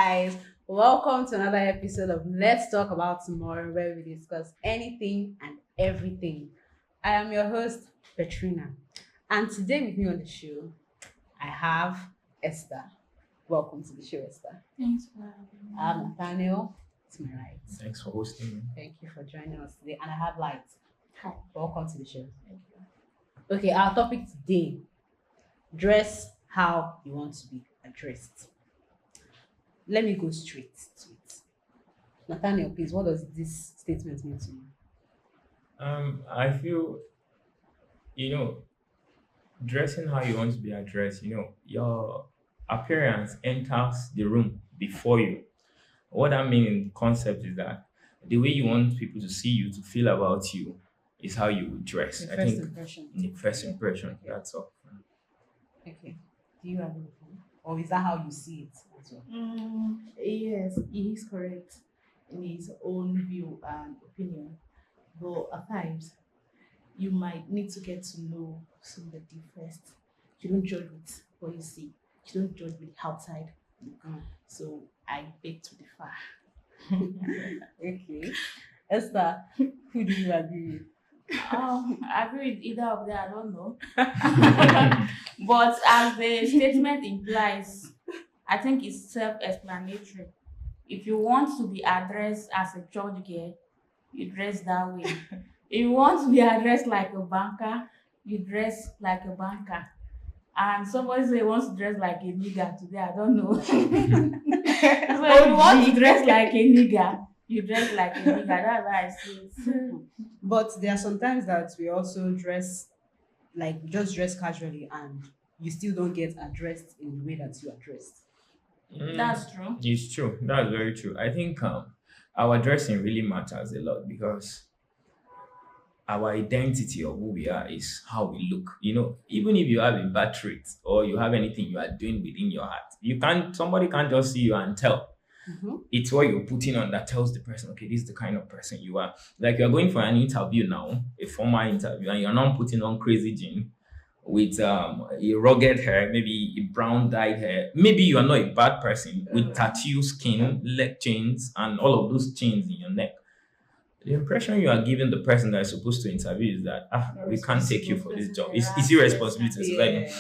guys. Welcome to another episode of Let's Talk About Tomorrow, where we discuss anything and everything. I am your host, Petrina, and today with me on the show, I have Esther. Welcome to the show, Esther. Thanks for having me. I have Nathaniel to my right. Thanks for hosting me. Thank you for joining us today, and I have Light. Hi. Welcome to the show. Thank you. Okay, our topic today: dress how you want to be addressed. Let me go straight to it. Nathaniel, please, what does this statement mean to you? I feel, dressing how you want to be addressed, your appearance enters the room before you. What I mean in concept is that the way you want people to see you, to feel about you, is how you would dress. The I first think impression. the first Okay. impression, Okay. that's all. Okay. Do you agree with me? Or is that how you see it as well? Yes, he is correct in his own view and opinion. But at times, you might need to get to know somebody first. You don't judge with what you see. You don't judge with outside look. Mm. So I beg to differ. Okay. Esther, who do you agree with? I agree with either of them, I don't know. But as the statement implies, I think it's self-explanatory. If you want to be addressed as a church girl, you dress that way. If you want to be addressed like a banker, you dress like a banker. And somebody say he wants to dress like a nigger today, I don't know. So if you want to dress like a nigger, you dress like a nigger. That's how I see it. But there are sometimes that we also dress just dress casually and you still don't get addressed in the way that you are dressed. That's true. It's true. That's very true. I think our dressing really matters a lot because our identity of who we are is how we look. Even if you have a bad trait or you have anything you are doing within your heart, somebody can't just see you and tell. Mm-hmm. It's what you're putting on that tells the person, okay, this is the kind of person you are. Like you're going for an interview now, a formal interview, and you're not putting on crazy jean with a rugged hair, maybe a brown dyed hair. Maybe you are not a bad person with tattoo skin, leg chains, and all of those chains in your neck. The impression you are giving the person that is supposed to interview is that we can't take you for this job. It's your responsibility. Like,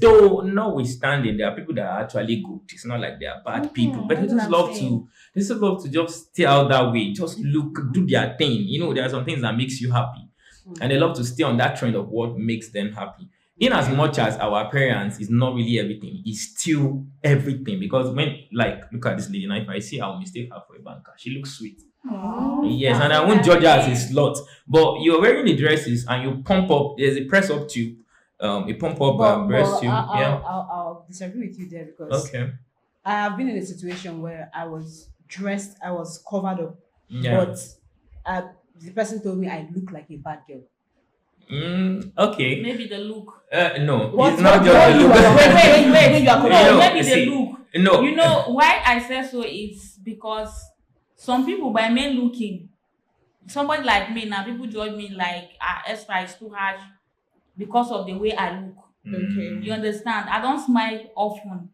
though notwithstanding, there are people that are actually good. It's not like they are bad people, but they just love to just stay out that way, just look, do their thing. There are some things that makes you happy, and they love to stay on that trend of what makes them happy. In as much as our appearance is not really everything, it's still everything. Because look at this lady now, if I see I'll mistake her for a banker. She looks sweet. Yes, and I won't judge her as a slut. But you're wearing the dresses and you pump up. There's a press up tube, a pump up breast tube. I'll disagree with you there because Okay. I have been in a situation where I was dressed, I was covered up, Yeah. but the person told me I look like a bad girl. Okay. Maybe the look. No, What- it's not what- just what the you look. are- wait, you are No, You know, maybe see, the look. No. You know why I say so is because some people by me looking, somebody like me now, people judge me like Esther is too harsh because of the way I look. You understand? I don't smile often.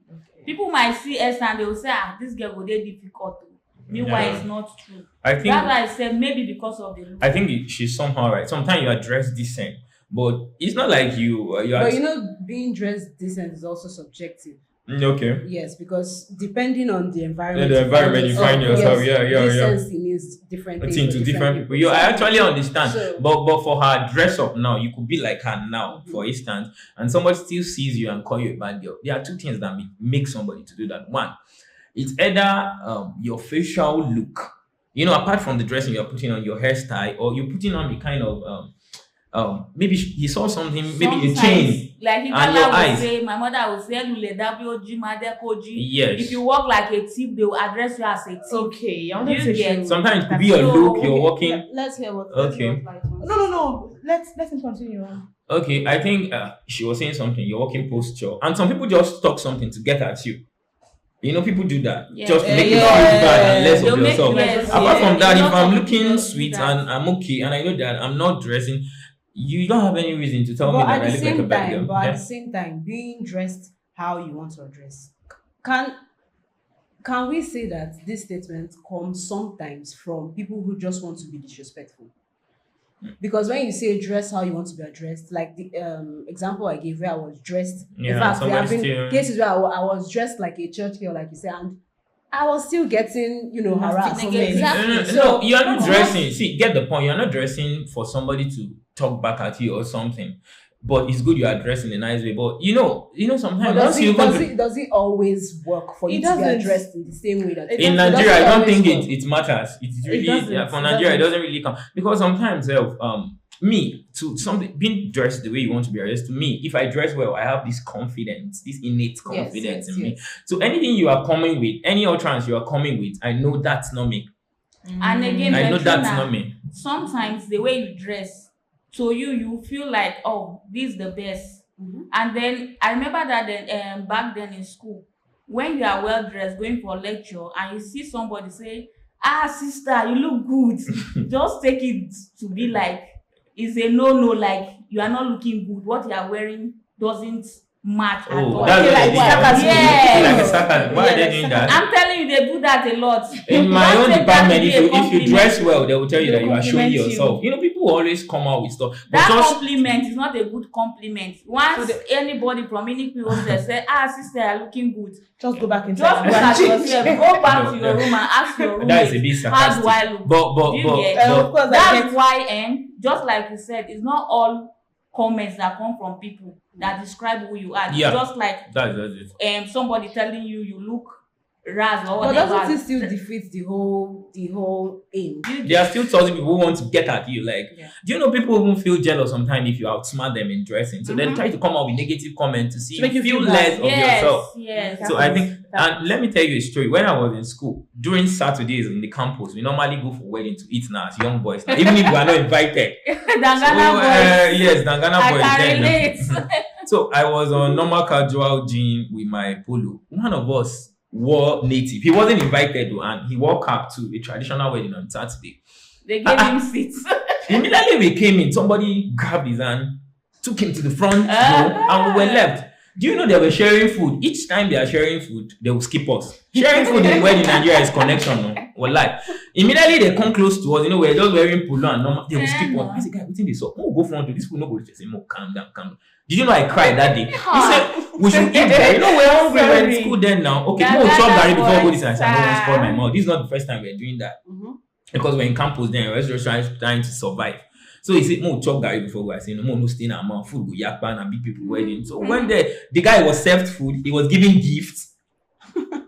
People might see Esther and they will say, this girl go dey difficult. Meanwhile, Yeah. it's not true. I think That's why I said maybe because of the look. I think she's somehow right. Sometimes you are dressed decent, but it's not like you are. But being dressed decent is also subjective. Okay. Yes, because depending on the environment, The environment you find yourself, yeah. decency means different things It's for into different people. I So- actually understand. So- But for her dress up now, you could be like her now, Mhm. for instance, and somebody still sees you and call you a bad girl. There are two things that make somebody to do that. One, it's either your facial look. Apart from the dressing you're putting on, your hairstyle, or you're putting on the kind of maybe he saw something, maybe a Sometimes, chain. like and your Igala would eyes. say, my mother would say, Lule WG, Madekoji. Yes. If you walk like a thief, they will address you as a thief. Okay, I Do wanted you to get- show. Sometimes it could be your So, look, you're okay, walking. Let's hear what. Okay. No. Let him continue. Okay, I think she was saying something, your walking posture. And some people just talk something to get at you. People do that Yeah. just to make you feel Yeah. bad and less They'll of make yourself. yes, Apart from that, A if lot I'm of looking people do sweet that. and I'm okay and I know that I'm not dressing, you don't have any reason to tell me But that at I the look like a same bad time, girl. Yeah. being dressed how you want to dress can can we say that this statement comes sometimes from people who just want to be disrespectful? Because when you say dress how you want to be addressed, like the example I gave where I was dressed, in Yeah, fact, there have somebody been still. cases where I was dressed like a church girl, like you said, and I was still getting, harassed. Comments. Exactly. No, So you're not what- dressing. See, get the point. You're not dressing for somebody to talk back at you or something. But it's good you are dressed in a nice way. But sometimes But once you go does it always work for It you to be doesn't. addressed in the same way that It in doesn't- Nigeria, I don't always think work. it matters. It's really doesn't. for It Nigeria, it doesn't. doesn't really count because sometimes me to something being dressed the way you want to be dressed. To me, if I dress well, I have this confidence, this innate confidence in me. So anything you are coming with, any utterance you are coming with, I know that's not me. And again, I know that's Petrina, not me. sometimes the way you dress, to you feel like, oh, this is the best. Mhm. And then I remember that back then in school, when you are well dressed going for lecture and you see somebody say, sister, you look good, just take it to be like, it's a no, like you are not looking good. What you are wearing doesn't match at all. Oh, that's Okay, what like they sarcasm. do. Yes. Like a sarcasm. Why are they doing that? I'm telling you, they do that a lot. In my Don't own take that to department, be if a you compliment. dress well, they will tell you They'll that you are showing compliment you. yourself. People always come out with stuff. But That just compliment is not a good compliment. Once anybody from any people say, sister, you're looking good. Just go back Just inside. look at yourself. Go back No, to your no. room and ask your that is a roommate, bit how do sarcastic. I look? But Do you get- Of course, I That's get why, just like you said, it's not all comments that come from people that describe who you are. Yeah. Just like that's it. somebody telling you look ras or But whatever. doesn't it still defeat the whole aim? They are still tossing people who want to get at you. Like, Yeah. do you know people even feel jealous sometimes if you outsmart them in dressing? So they Mhm. try to come out with negative comments to see To make you feel feel less bad. of yourself. Yes. So I think, and let me tell you a story. When I was in school, during Saturdays in the campus, we normally go for wedding to eat now as young boys. Now, even if we are not invited. Dangana boys. Yes, Dangana I boys. can then. relate. So I was on normal casual jean with my polo. One of us wore native. He wasn't invited though, and he walked up to a traditional wedding on Saturday. They gave him seats. Immediately we came in, somebody grabbed his hand, took him to the front row, and we were left. Do you know they were sharing food? Each time they are sharing food, they will skip us. Sharing food in wedding in Nigeria is connection, no? Well, immediately they come close to us, we're just wearing polo and normal. They will skip us. I said, guy, what's this up? Oh, go front to this food, nobody just say, no, calm down. Did you know I cried that day? He said, we should eat there. We're hungry, we're in school then now. Okay, That- no, that- chop that Gary before I go was this. I said, I don't want to spoil my sad. mouth. This is not the first time we're doing that. Mhm. Because we're in campus then, we're just trying to survive. So he said, "Mo chop Gary before we." I said, "No, stay in our mouth. Food go yakpan and big people wedding." So when the guy was served food, he was giving gifts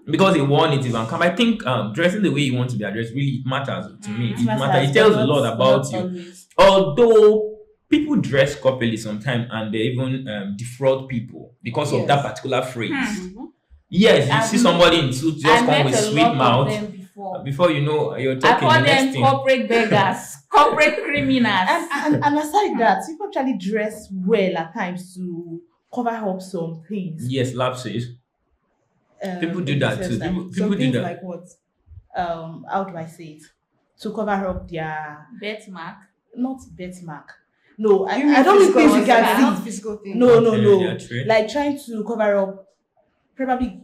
because he wore native and come. I think dressing the way you want to be addressed really matters to me. It matters. It tells a lot about you. Although people dress corporately sometimes and they even defraud people because of Yes. that particular phrase. Mhm. Yes, you I've see somebody in suit just I come met with a sweet lot of mouth. them before. Before you know, you're I talking call the next them thing. corporate beggars, corporate criminals. And aside that, people actually dress well at times to cover up some things. Yes, lapses. People do in that the too. sense that- People Some do things that. like what? How do I say it? To cover up their Birthmark. not birthmark. No, I You mean don't mean physical things you ones, can not see. physical things. No, Okay, yeah, true. like trying to cover up. Probably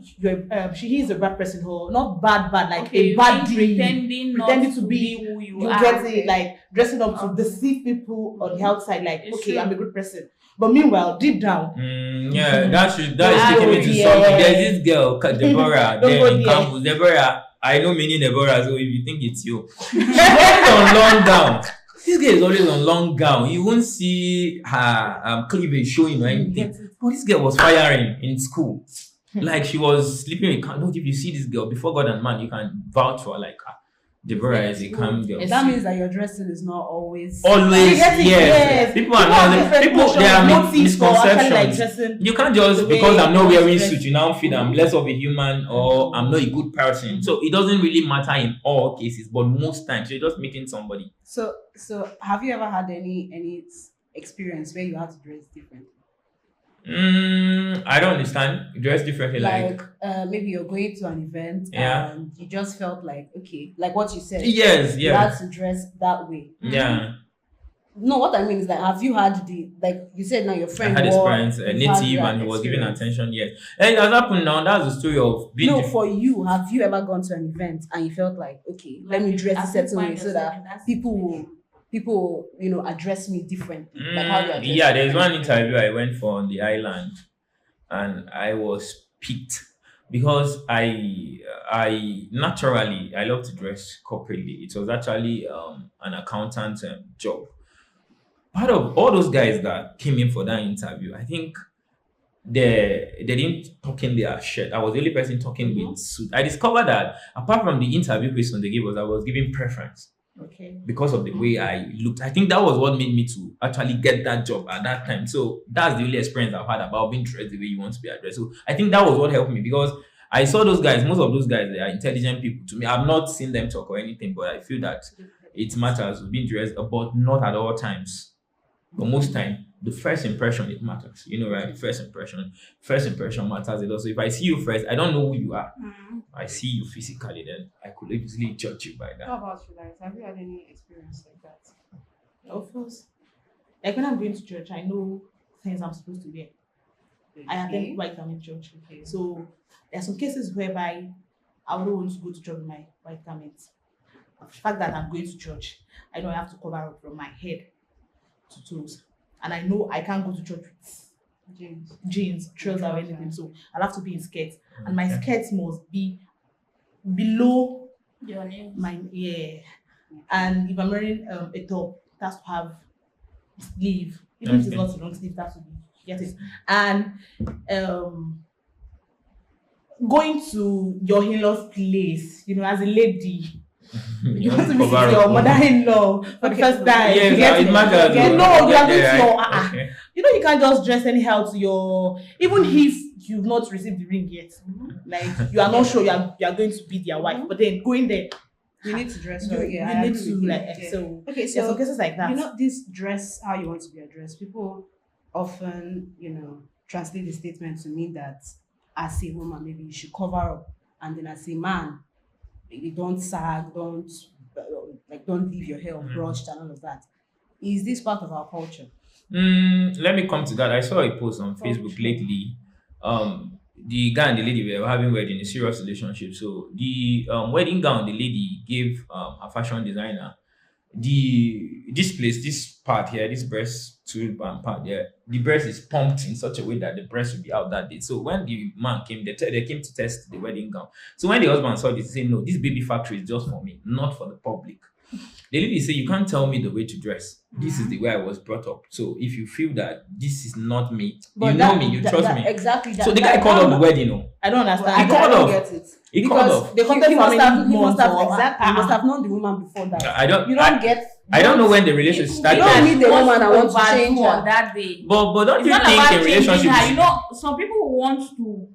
she is a bad person, or not bad, like Okay, a you bad mean dream. pretending Pretending not to to be- be who you You are. get it, like dressing up to Okay. deceive people on the outside, like It's okay, true. I'm a good person. But meanwhile, deep down, Yeah, that is Ah, taking me to yeah. something. There's this girl, Deborah, Don't there go in there. campus. Deborah, I know many Deborah, so if you think it's you, she's always on long gown. This girl is always on long gown. You won't see her cleavage showing or anything. But this girl was firing in school. Like she was sleeping with Look, if you see this girl before God and man, you can vouch for like Deborah is a calm girl. That means that your dressing is not always. Always, You get it? yes. People are have not different people. There are motives for actually like misconceptions. dressing. You can't just The way because I'm not you wearing dress. suit, you now feel I'm less of a human or I'm not a good person. So it doesn't really matter in all cases, but most times you're just meeting somebody. So have you ever had any experience where you had to dress different? I don't understand. You dress differently, like Maybe you're going to an event Yeah. and you just felt like, okay, like what you said. yes, You yeah, had to dress that way. yeah. No, what I mean is like, have you had like you said now your I friend had his wore- parents you've had native that and he was giving experience. attention. Yes, and it has happened now. That's the story of being. No, for you, have you ever gone to an event and you felt like, okay, let me dress a certain way so that people will, address me differently? Like how you address Yeah, your there's friends. one interview I went for on the island, and I was picked because I naturally I love to dress corporately. It was actually an accountant job. Part of all those guys that came in for that interview, I think they didn't talk in their shirt. I was the only person talking with suit. I discovered that apart from the interview question they gave us, I was given preference Okay. because of the way I looked. I think that was what made me to actually get that job at that time. So that's the only experience I've had about being dressed the way you want to be addressed. So I think that was what helped me because I saw those guys, most of those guys, they are intelligent people to me. I've not seen them talk or anything, but I feel that it matters being dressed, but not at all times. But most time, the first impression it matters. Right? First impression matters a lot. So if I see you first, I don't know who you are. I see you physically, then I could easily judge you by that. How about you guys? Have you had any experience like that? Of course. Like when I'm going to church, I know things I'm supposed to wear. I attend white garment church. Okay. So there are some cases whereby I wouldn't want to go to church with my white garments. The fact that I'm going to church, I know I have to cover up from my head to toes. And I know I can't go to church with jeans, trousers, or anything. So I'll have to be in skirts. And my skirts must be below Your name. And if I'm wearing a top, it has to have sleeve. Even if it's Okay. not a long sleeve, that would be get it. And going to your in-law's place, as a lady, you have to visit cover your up. mother-in-law for the first time. Yes, You get it matters. You though. you are going Yeah, to your okay. you can't just dress anyhow to your, even if you've not received the ring yet, like you are not sure you are going to be their wife, but then going there, You need to dress you, well. you Yeah, I need agree to with you. like Yeah. so. Okay, There's some so cases like that. this dress how you want to be addressed. People often, translate the statement to mean that as a woman, maybe you should cover up, and then as a man, maybe don't sag, don't leave your hair unbrushed and all of that. Is this part of our culture? Let me come to that. I saw a post on Facebook sure. lately. The guy and the lady were having wedding, a serious relationship. So the wedding gown the lady gave a fashion designer. This part here, this breast tube and part there, the breast is pumped in such a way that the breast will be out that day. So when the man came, they came to test the wedding gown. So when the husband saw this, he said, "No, this baby factory is just for me, not for the public." The lady said, "You can't tell me the way to dress. This is the way I was brought up. So if you feel that this is not me, you know me, you trust me." Exactly. So the guy called off the wedding. I don't understand. He called don't off. get it. He called Because off. They contacted he for must many have, he must have months or- exactly. He must have known the woman before that. I don't. You don't get. I don't know when the relationship You started. don't need the Want woman I want to overdo change on her. that day. But don't It's you not think about in changing relationships? her. Some people want to,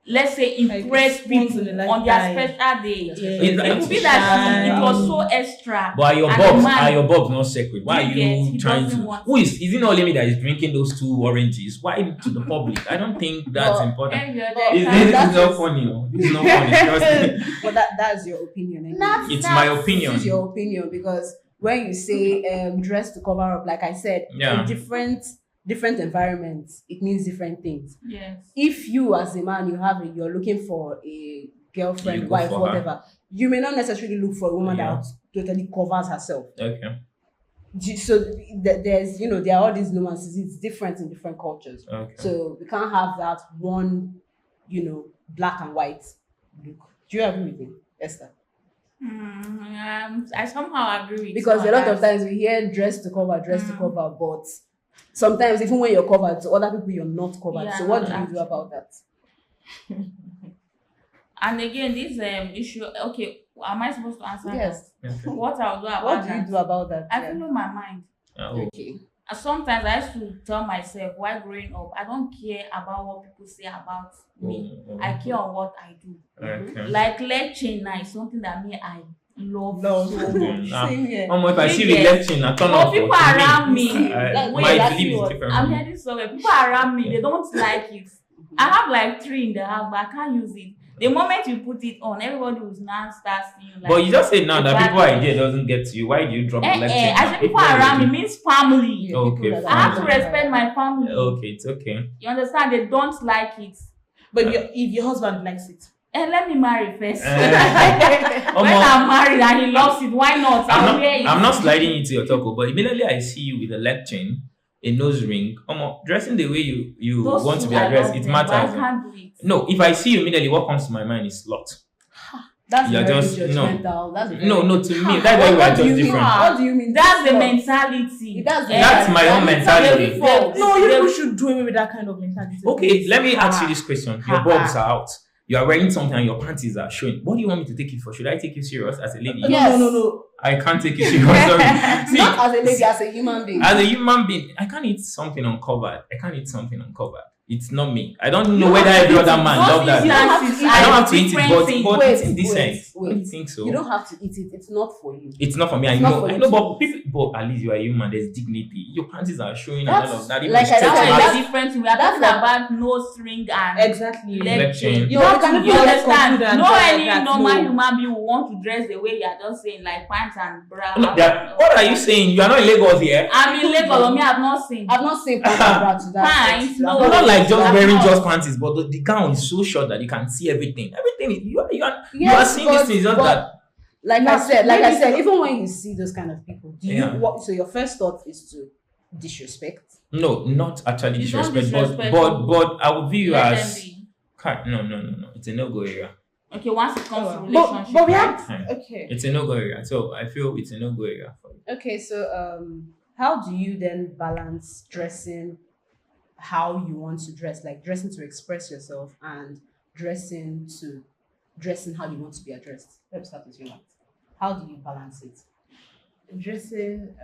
let's say, impress Like, once people in a on their lifetime. special day. Yeah. It could be that it was so extra. But are your and bobs the man- are your bobs not sacred? Why are You get, you he trying doesn't to? want- Who is it not only me that is drinking those 2 oranges? Why to the public? I don't think that's But important. Every other But This time. is that not is- funny. No. This is not funny. Trust me. But that's your opinion. Anyway. Not- It's my opinion. This is your opinion because when you say dress to cover up, like I said, Yeah. in different environments, it means different things. Yes. If you as a man you're looking for a You girlfriend, go wife, for her. whatever, you may not necessarily look for a woman Yeah. that totally covers herself. Okay. So there's there are all these nuances. It's different in different cultures. Okay. So we can't have that one, black and white look. Do you agree with me, Esther? I somehow agree with Because you a on lot of that. times we hear dress to cover, but sometimes even when you're covered, to other people you're not covered. Yeah, So what not do you do actually. about that? And again, this issue. Okay, am I supposed to answer? Yes. Okay. That? What I'll do about What do you that? do about that? I Yeah. follow my mind. Oh. Okay. And sometimes I used to tell myself while growing up, I don't care about what people say about me. Oh, I care on what I do. Okay. Like leg chain now is something that I love Love. so much. Same here. If I see Yes. reflection, I turn But off. people to me. around me, Like, My exactly belief is what- different. I'm from you. hearing somewhere. People around me, they don't like it. I have like 3 in the house, but I can't use it. The moment you put it on, everybody will now start seeing you. Like, But you just said now that bad people thing. idea doesn't get to you. Why do you drop the lecture? I said people around me means family. Yeah, Okay, people that I have to are- respect my family. Okay, it's okay. You understand? They don't like it. But if your husband likes it, And let me marry first. Omo, When I'm married and he loves it, why not? I'll wear it. I'm not sliding into your talk, but immediately I see you with a leg chain, a nose ring. Dressing the way you Those want to two, be I addressed, love it them, but I matters. can't do it. No, if I see you immediately, what comes to my mind is slut. That's You're very just- no. judgmental. That's very- No, to me, that's why we are What do you just mean? different. What do you mean? That's the Slut? mentality. That's the- That's my own mentality. no, you people should do away with that kind of mentality. Okay, let me ask you this question. Your Ha. bobs are out. You are wearing something and your panties are showing. What do you want me to take you for? Should I take you serious as a lady? Yes. No. I can't take you serious. Sorry. See, Not as a lady, as a human being. as a human being, I can't eat something uncovered. It's not me. I don't know whether every other man love that. I don't have to eat it, but Wait, it's indecent. wait. Don't you think so? You don't have to eat it. It's not for you. It's not for me. I It's not know. for I you know, to but eat. people, at least you are human. There's dignity. Your panties are showing and That's all of that. Even like I stretch said, marks. that's- That's different. We are that's talking like- about nose ring and Exactly. leg Leg chain. chain. You That can kind You of understand? confident No like any that, normal no. human being will want to dress the way you are just saying, like pants and bra. No, what are you saying? You are not in Lagos here. I'm in Lagos, me I've not seen. I've not seen pants and bra to that. Fine, extent. no. You're not like just That's wearing not- just panties, but the gown is so short that you can see everything. Everything is, you are Yes, seeing but- this thing just but- that. Like No, I said, maybe- even when you see those kind of people, do Yeah. you what? So your first thought is to disrespect. No, not actually It's not disrespect, disrespectful. but I would view you Let as them be. no. It's a no-go area. Okay, once it comes to But- relationship, but we right? have okay. It's a no-go area. So I feel it's a no-go area for you. Okay, so how do you then balance dressing how you want to dress, like dressing to express yourself and dressing how you want to be addressed? Let's start with you, Matt. How do you balance it? Dressing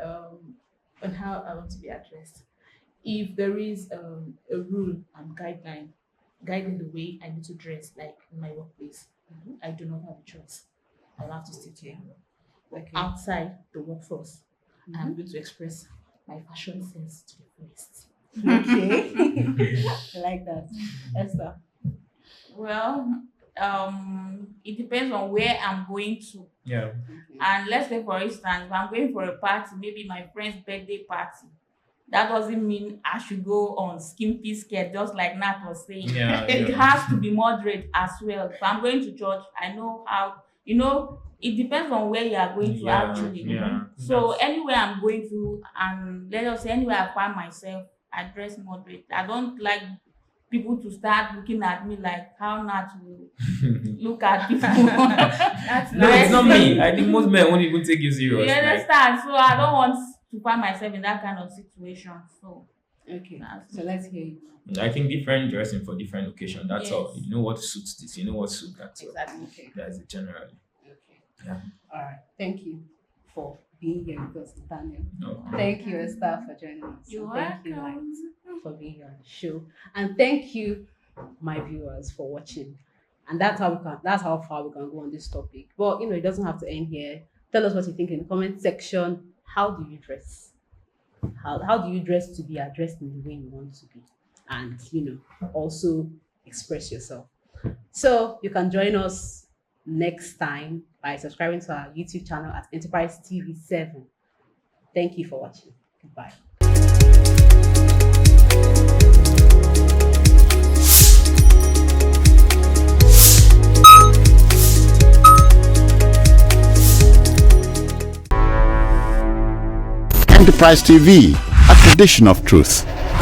on how I want to be addressed. If there is a rule and guideline guiding the way I need to dress, like in my workplace, I do not have a choice. I'll have to stick to it. Okay. Outside the workforce, I'm Mhm. going to express my fashion sense to the fullest. Okay. I like that. Esther. Well, it depends on where I'm going to. Yeah. And let's say, for instance, if I'm going for a party, maybe my friend's birthday party, that doesn't mean I should go on skimpy skirt, just like Nat was saying. Yeah. It yeah. has to be moderate as well. If I'm going to church, I know how, it depends on where you are going to Yeah, actually. yeah. So That's- anywhere I'm going to, and let us say anywhere I find myself, I dress moderate. I don't like people to start looking at me like how not to look at people. That's No, it's not me. I think most men won't even take you You serious. Like, understand? So I don't want to find myself in that kind of situation. So Okay. that's So let's hear you. I think different dressing for different occasion. That's all. Yes. You know what suits this. You know what suits that. So Exactly. Okay. that's it generally. Okay. Yeah. All right. Thank you for being here with us, Nathaniel. No. Thank you, Esther, for joining us. You're And thank you, welcome. Light, for being here on the show. And thank you, my viewers, for watching. And that's how far we can go on this topic. But it doesn't have to end here. Tell us what you think in the comment section. How do you dress? How do you dress to be addressed in the way you want to be? And also express yourself. So you can join us next time by subscribing to our YouTube channel at Enterprise TV 7. Thank you for watching. Goodbye. Enterprise TV, a tradition of truth.